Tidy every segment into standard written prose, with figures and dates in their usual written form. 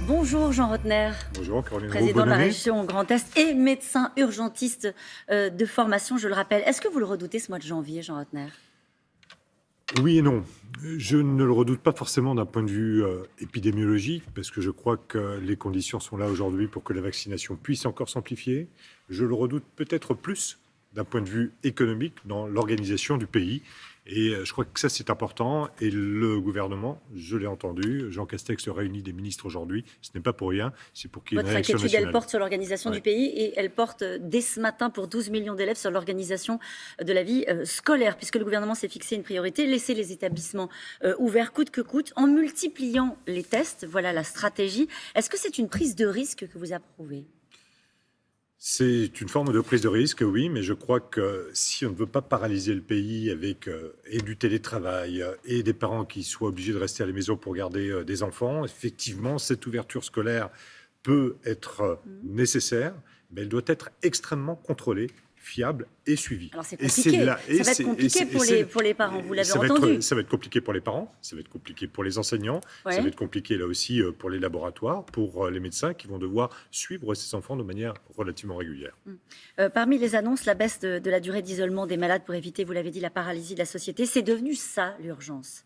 Bonjour Jean Rotner, Bonjour Caroline Roux, président bonne de la année. région Grand Est et médecin urgentiste de formation, je le rappelle. Est-ce que vous le redoutez ce mois de janvier, Jean Rotner? Oui et non. Je ne le redoute pas forcément d'un point de vue épidémiologique, parce que je crois que les conditions sont là aujourd'hui pour que la vaccination puisse encore s'amplifier. Je le redoute peut-être plus d'un point de vue économique dans l'organisation du pays. Et je crois que ça, c'est important. Et le gouvernement, je l'ai entendu, Jean Castex réunit des ministres aujourd'hui. Ce n'est pas pour rien, c'est pour qu'il y ait une Votre réaction inquiétude, elle nationale. porte sur l'organisation Ouais. du pays et elle porte dès ce matin pour 12 millions d'élèves sur l'organisation de la vie scolaire, puisque le gouvernement s'est fixé une priorité, laisser les établissements ouverts coûte que coûte, en multipliant les tests. Voilà la stratégie. Est-ce que c'est une prise de risque que vous approuvez? C'est une forme de prise de risque, oui, mais je crois que si on ne veut pas paralyser le pays avec et du télétravail et des parents qui soient obligés de rester à la maison pour garder des enfants, effectivement, cette ouverture scolaire peut être nécessaire, mais elle doit être extrêmement contrôlée, fiable et suivie. Alors c'est Et c'est compliqué, là, ça va être compliqué pour les parents, vous l'avez entendu. ça va être compliqué pour les parents, ça va être compliqué pour les enseignants, ça va Ouais. être compliqué là aussi pour les laboratoires, pour les médecins qui vont devoir suivre ces enfants de manière relativement régulière. Parmi les annonces, la baisse de la durée d'isolement des malades pour éviter, vous l'avez dit, la paralysie de la société, c'est devenu ça l'urgence.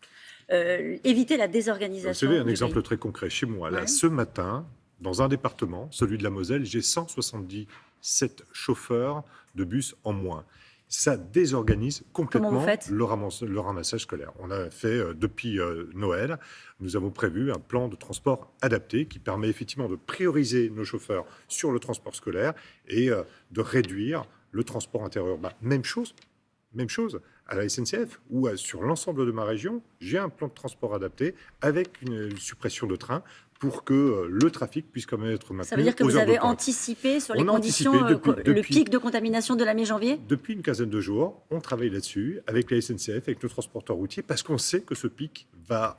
Éviter la Vous désorganisation savez, un du exemple pays. très concret chez moi. Là, Ouais. ce matin, dans un département, celui de la Moselle, j'ai 177 chauffeurs de bus en moins. Ça désorganise Comment complètement vous faites? le ramassage scolaire. On a fait, depuis Noël, nous avons prévu un plan de transport adapté qui permet effectivement de prioriser nos chauffeurs sur le transport scolaire et de réduire le transport interurbain. Même chose à la SNCF ou sur l'ensemble de ma région, j'ai un plan de transport adapté avec une suppression de trains pour que le trafic puisse quand même être maintenu. Ça veut dire que aux vous heures de avez pointe. anticipé sur les On a conditions, anticipé le depuis- pic de contamination de la mi-janvier? Depuis une quinzaine de jours, on travaille là-dessus avec la SNCF, avec nos transporteurs routiers, parce qu'on sait que ce pic va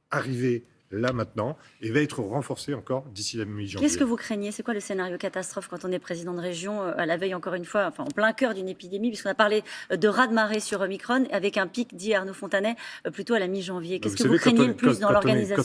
arriver là maintenant et va être renforcé encore d'ici la mi-janvier. Qu'est-ce que vous craignez? C'est quoi le scénario catastrophe quand on est président de région à la veille, encore une fois, enfin en plein cœur d'une épidémie, puisqu'on a parlé de raz-de-marée sur Omicron, avec un pic, dit Arnaud Fontanet, plutôt à la mi-janvier. Qu'est-ce que vous craignez le plus dans l'organisation?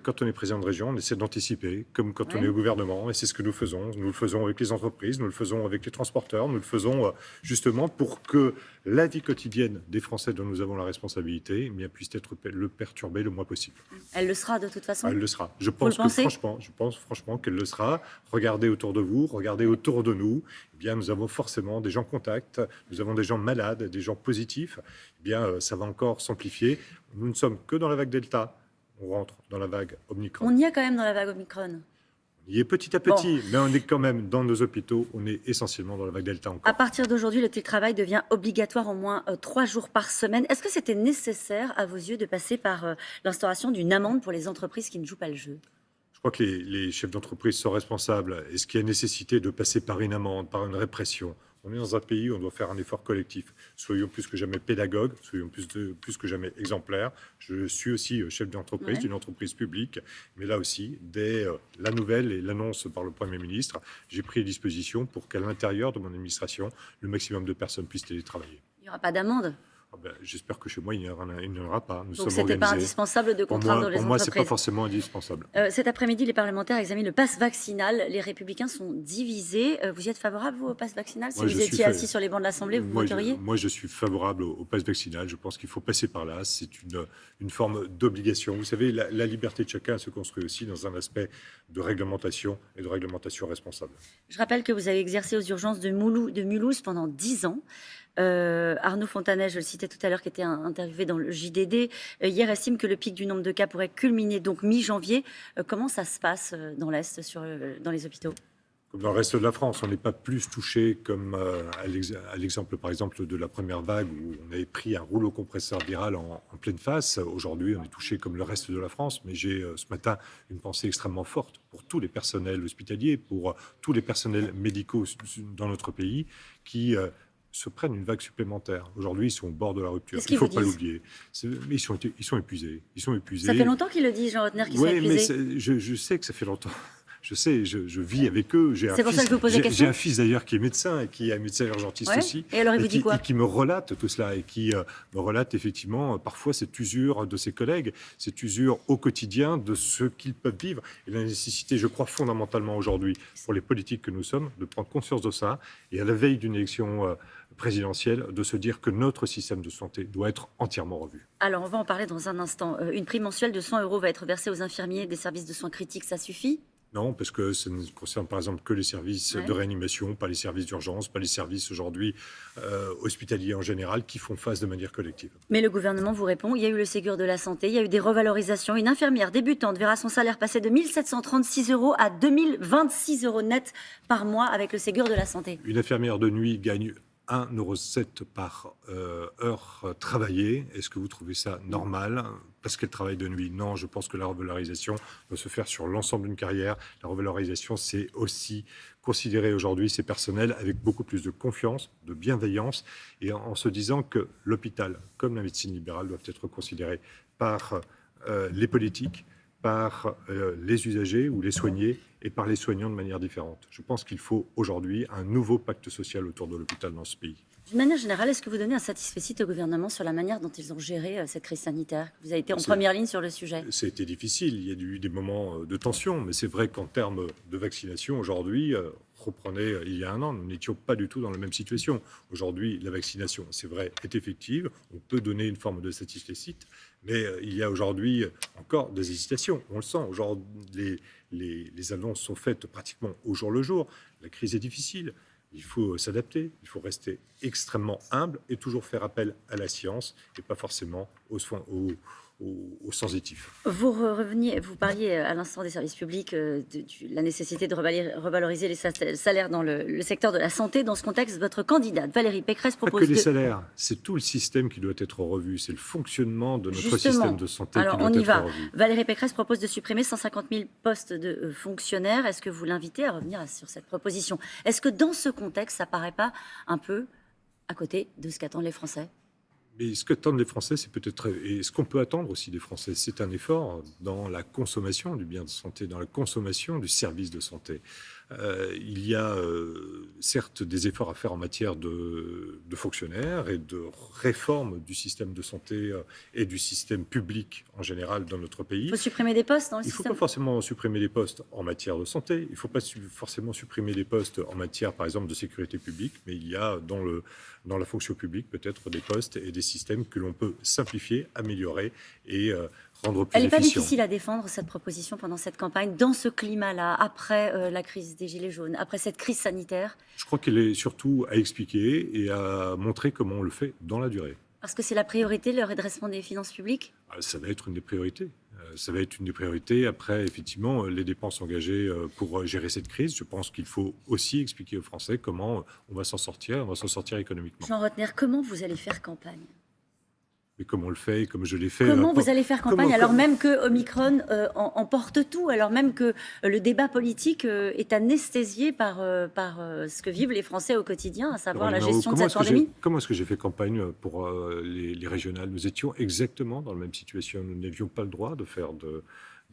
Quand on est président de région, on essaie d'anticiper, comme quand on Ouais. est au gouvernement, et c'est ce que nous faisons. Nous le faisons avec les entreprises, nous le faisons avec les transporteurs, nous le faisons justement pour que la vie quotidienne des Français dont nous avons la responsabilité eh bien, puisse être le perturbée le moins possible. Elle le sera de toute façon? Elle le sera. Je le pense pensez? franchement qu'elle le sera. Regardez autour de vous, regardez autour de nous. Eh bien, nous avons forcément des gens contacts, nous avons des gens malades, des gens positifs. Eh bien, ça va encore s'amplifier. Nous ne sommes que dans la vague Delta. On rentre dans la vague Omicron. On y est quand même dans la vague Omicron. On y est petit à petit, mais on est quand même dans nos hôpitaux. On est essentiellement dans la vague Delta encore. À partir d'aujourd'hui, le télétravail devient obligatoire au moins 3 jours par semaine. Est-ce que c'était nécessaire, à vos yeux, de passer par l'instauration d'une amende pour les entreprises qui ne jouent pas le jeu? Je crois que les chefs d'entreprise sont responsables. Est-ce qu'il y a nécessité de passer par une amende, par une répression? On est dans un pays où on doit faire un effort collectif. Soyons plus que jamais pédagogues, soyons plus que jamais exemplaires. Je suis aussi chef d'entreprise, Ouais. d'une entreprise publique, mais là aussi, dès la nouvelle et l'annonce par le Premier ministre, j'ai pris les dispositions pour qu'à l'intérieur de mon administration, le maximum de personnes puissent télétravailler. Il n'y aura pas d'amende. J'espère que chez moi, il n'y en aura pas. Nous Donc, sommes c'était pas organisés. indispensable de Pour contraindre les moi, c'est pas entreprises. forcément indispensable. Cet après-midi, les parlementaires examinent le pass vaccinal. Les Républicains sont divisés. Vous y êtes favorable, vous, au pass vaccinal? Si Moi, je vous suis étiez fa- assis sur les bancs de l'Assemblée, vous voteriez? Moi, je suis favorable au pass vaccinal. Je pense qu'il faut passer par là. C'est une forme d'obligation. Vous savez, la liberté de chacun se construit aussi dans un aspect de réglementation et de réglementation responsable. Je rappelle que vous avez exercé aux urgences de Mulhouse pendant 10 ans. Arnaud Fontanet, je le citais tout à l'heure, qui était interviewé dans le JDD, hier estime que le pic du nombre de cas pourrait culminer donc mi-janvier. Comment ça se passe dans l'Est, dans les hôpitaux? Comme dans le reste de la France, on n'est pas plus touché comme à l'exemple, par exemple, de la première vague où on avait pris un rouleau compresseur viral en pleine face. Aujourd'hui, on est touché comme le reste de la France. Mais j'ai ce matin une pensée extrêmement forte pour tous les personnels hospitaliers, pour tous les personnels médicaux dans notre pays qui se prennent une vague supplémentaire. Aujourd'hui, ils sont au bord de la rupture. Qu'est-ce Il ne qu'ils faut pas vous disent? l'oublier. Mais ils sont épuisés. Ils sont épuisés. Ça fait longtemps qu'il le dit, Jean Rotner, qu'il sont Oui, mais épuisés. je sais que ça fait longtemps. je sais, je vis avec eux. C'est pour ça que je vous pose la question. J'ai un fils d'ailleurs qui est médecin et qui est médecin urgentiste Ouais. aussi. Et alors, il vous dit quoi? Et qui me relate tout cela et qui me relate effectivement parfois cette usure de ses collègues, cette usure au quotidien de ce qu'ils peuvent vivre. Et la nécessité, je crois fondamentalement aujourd'hui, pour les politiques que nous sommes, de prendre conscience de ça et à la veille d'une élection présidentielle, de se dire que notre système de santé doit être entièrement revu. Alors, on va en parler dans un instant. Une prime mensuelle de 100 € va être versée aux infirmiers des services de soins critiques, ça suffit? Non, parce que ça ne concerne par exemple que les services de réanimation, pas les services d'urgence, pas les services aujourd'hui hospitaliers en général qui font face de manière collective. Mais le gouvernement vous répond, il y a eu le Ségur de la santé, il y a eu des revalorisations. Une infirmière débutante verra son salaire passer de 1 736 € à 2 026 € net par mois avec le Ségur de la santé. Une infirmière de nuit gagne 1,07 € par heure travaillée. Est-ce que vous trouvez ça normal parce qu'elle travaille de nuit? Non, je pense que la revalorisation doit se faire sur l'ensemble d'une carrière. La revalorisation, c'est aussi considérer aujourd'hui ces personnels avec beaucoup plus de confiance, de bienveillance, et en se disant que l'hôpital, comme la médecine libérale, doivent être considérés par les politiques, par les usagers ou les soignés et par les soignants de manière différente. Je pense qu'il faut aujourd'hui un nouveau pacte social autour de l'hôpital dans ce pays. D'une manière générale, est-ce que vous donnez un satisfecit au gouvernement sur la manière dont ils ont géré cette crise sanitaire? Vous avez été en première ligne sur le sujet. C'était difficile, il y a eu des moments de tension, mais c'est vrai qu'en termes de vaccination, aujourd'hui, reprenez il y a un an, nous n'étions pas du tout dans la même situation. Aujourd'hui, la vaccination, c'est vrai, est effective, on peut donner une forme de satisfecit, mais il y a aujourd'hui encore des hésitations. On le sent, aujourd'hui, les annonces sont faites pratiquement au jour le jour. La crise est difficile. Il faut s'adapter, il faut rester extrêmement humble et toujours faire appel à la science et pas forcément aux sensitifs. Vous parliez à l'instant des services publics, de la nécessité de revaloriser les salaires dans le secteur de la santé. Dans ce contexte, votre candidate Valérie Pécresse propose Pas que les salaires, c'est tout le système qui doit être revu, c'est le fonctionnement de notre système de santé qui doit être revu. Valérie Pécresse propose de supprimer 150 000 postes de fonctionnaires. Est-ce que vous l'invitez à revenir sur cette proposition? Est-ce que dans ce contexte, ça ne paraît pas un peu à côté de ce qu'attendent les Français? Mais ce qu'attendent les Français, c'est peut-être, et ce qu'on peut attendre aussi des Français, c'est un effort dans la consommation du bien de santé, dans la consommation du service de santé. Il y a certes des efforts à faire en matière de fonctionnaires et de réforme du système de santé et du système public en général dans notre pays. Il faut supprimer des postes dans le système. Il ne faut pas forcément supprimer des postes en matière de santé. Il ne faut pas forcément supprimer des postes en matière, par exemple, de sécurité publique. Mais il y a dans la fonction publique peut-être des postes et des systèmes que l'on peut simplifier, améliorer et rendre plus efficients. Elle n'est pas difficile à défendre, cette proposition, pendant cette campagne, dans ce climat-là, après la crise des Gilets jaunes, après cette crise sanitaire? Je crois qu'elle est surtout à expliquer et à montrer comment on le fait dans la durée. Parce que c'est la priorité, le redressement des finances publiques? Ça va être une des priorités. Ça va être une des priorités. Après, effectivement, les dépenses engagées pour gérer cette crise, je pense qu'il faut aussi expliquer aux Français comment on va s'en sortir économiquement. Jean Rottner, comment vous allez faire campagne? Mais comme on le fait, comme je l'ai fait... Comment vous allez faire campagne alors même que Omicron emporte tout, alors même que le débat politique est anesthésié par ce que vivent les Français au quotidien, à savoir la gestion de cette pandémie? Comment est-ce que j'ai fait campagne pour les régionales? Nous étions exactement dans la même situation. Nous n'avions pas le droit de faire de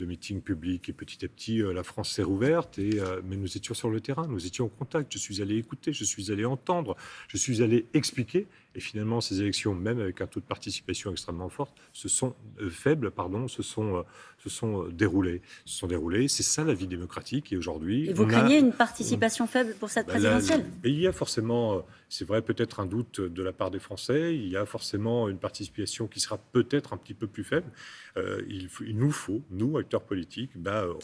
meetings publics et petit à petit, la France s'est rouverte. Mais nous étions sur le terrain, nous étions en contact. Je suis allé écouter, je suis allé entendre, je suis allé expliquer. Et finalement, ces élections, même avec un taux de participation extrêmement fort, se sont déroulées. C'est ça la vie démocratique. Et aujourd'hui, et vous craignez une participation faible pour cette présidentielle? Il y a forcément, c'est vrai, peut-être un doute de la part des Français. Il y a forcément une participation qui sera peut-être un petit peu plus faible. Il nous faut, nous, acteurs politiques,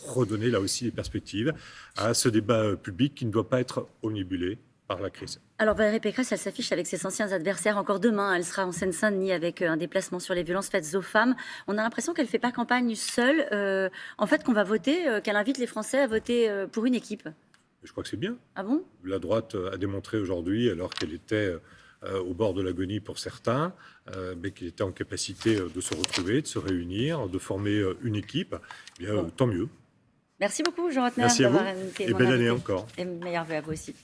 redonner là aussi les perspectives à ce débat public qui ne doit pas être omnibulé par la crise. Alors Valérie Pécresse, elle s'affiche avec ses anciens adversaires encore demain. Elle sera en Seine-Saint-Denis avec un déplacement sur les violences faites aux femmes. On a l'impression qu'elle ne fait pas campagne seule. En fait, qu'on va voter, qu'elle invite les Français à voter pour une équipe. Je crois que c'est bien. Ah bon? La droite a démontré aujourd'hui, alors qu'elle était au bord de l'agonie pour certains, mais qu'elle était en capacité de se retrouver, de se réunir, de former une équipe. Eh bien, tant mieux. Merci beaucoup, Jean Rottner, d'avoir été et belle année encore. Et meilleurs vœux à vous aussi.